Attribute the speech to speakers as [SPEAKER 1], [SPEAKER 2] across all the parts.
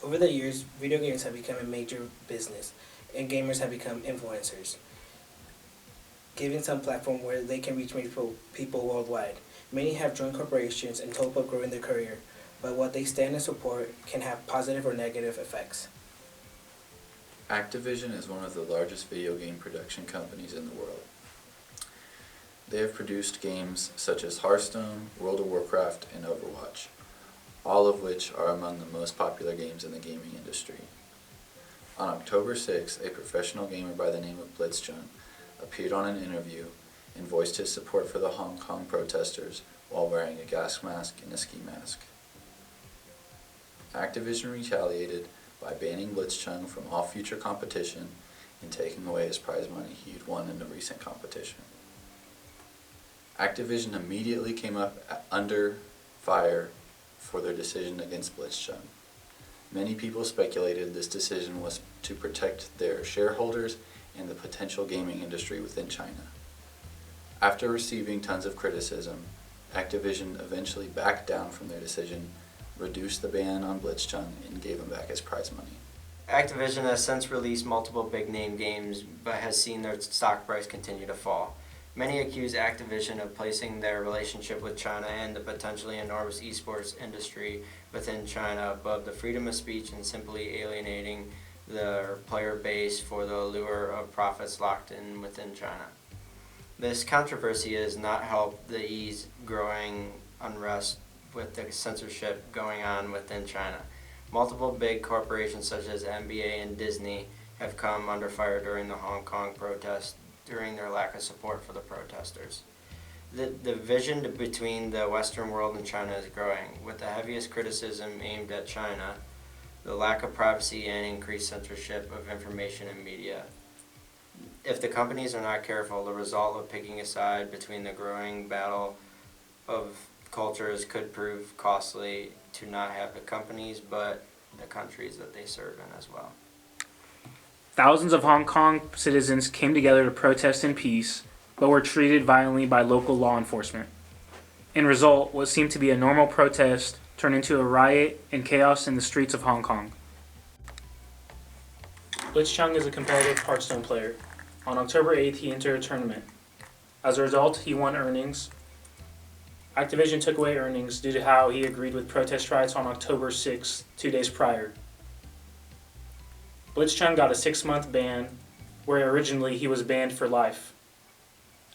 [SPEAKER 1] Over the years, video games have become a major business, and gamers have become influencers, giving some platform where they can reach many people worldwide. Many have joined corporations in hope of growing their career, but what they stand and support can have positive or negative effects.
[SPEAKER 2] Activision is one of the largest video game production companies in the world. They have produced games such as Hearthstone, World of Warcraft, and Overwatch, all of which are among the most popular games in the gaming industry. On October 6, a professional gamer by the name of Blitzchung appeared on an interview and voiced his support for the Hong Kong protesters while wearing a gas mask and a ski mask. Activision retaliated by banning Blitzchung from all future competition and taking away his prize money he had won in a recent competition. Activision immediately came up under fire for their decision against Blitzchung. Many people speculated this decision was to protect their shareholders and the potential gaming industry within China. After receiving tons of criticism, Activision eventually backed down from their decision, reduced the ban on Blitzchung, and gave him back his prize money.
[SPEAKER 3] Activision has since released multiple big-name games, but has seen their stock price continue to fall. Many accuse Activision of placing their relationship with China and the potentially enormous esports industry within China above the freedom of speech and simply alienating their player base for the allure of profits locked in within China. This controversy has not helped the ease growing unrest with the censorship going on within China. Multiple big corporations such as NBA and Disney have come under fire during the Hong Kong protests during their lack of support for the protesters. The division between the Western world and China is growing, with the heaviest criticism aimed at China, the lack of privacy and increased censorship of information and media. If the companies are not careful, the result of picking a side between the growing battle of cultures could prove costly to not have the companies, but the countries that they serve in as well.
[SPEAKER 4] Thousands of Hong Kong citizens came together to protest in peace, but were treated violently by local law enforcement. In result, what seemed to be a normal protest turned into a riot and chaos in the streets of Hong Kong. Blitzchung is a competitive Hearthstone player. On October 8th, he entered a tournament. As a result, he won earnings. Activision took away earnings due to how he agreed with protest riots on October 6th, 2 days prior. Blitzchung got a 6-month ban, where originally he was banned for life.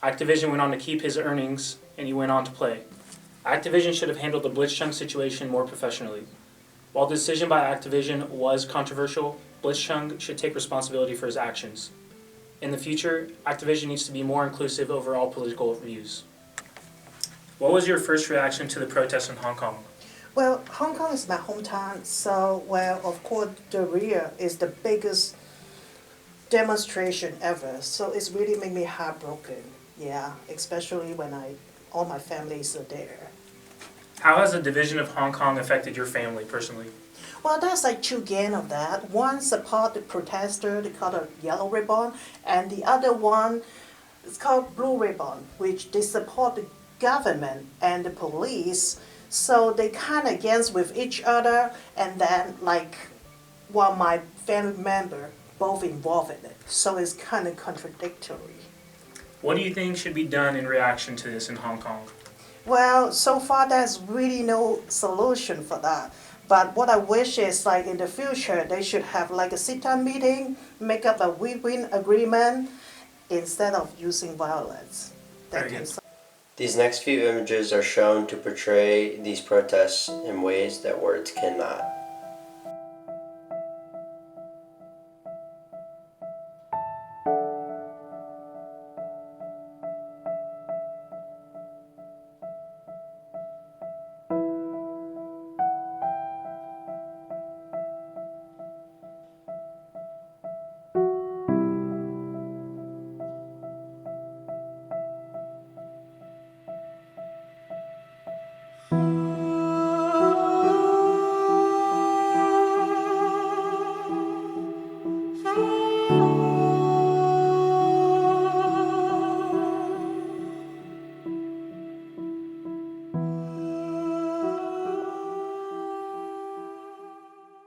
[SPEAKER 4] Activision went on to keep his earnings, and he went on to play. Activision should have handled the Blitzchung situation more professionally. While the decision by Activision was controversial, Blitzchung should take responsibility for his actions. In the future, Activision needs to be more inclusive over all political views. What was your first reaction to the protests in Hong Kong?
[SPEAKER 5] Well, Hong Kong is my hometown, so, well, of course, the RIA is the biggest demonstration ever, so it's really made me heartbroken, yeah, especially when all my families are there.
[SPEAKER 4] How has the division of Hong Kong affected your family personally?
[SPEAKER 5] Well, there's like two gangs of that. One support the protester, they call it Yellow Ribbon, and the other one is called Blue Ribbon, which they support the government and the police. So they kind of against with each other, and then while my family member both involved in it. So it's kind of contradictory.
[SPEAKER 4] What do you think should be done in reaction to this in Hong Kong?
[SPEAKER 5] Well, so far there's really no solution for that. But what I wish is in the future they should have a sit-down meeting, make up a win-win agreement instead of using violence. Thank you.
[SPEAKER 3] These next few images are shown to portray these protests in ways that words cannot.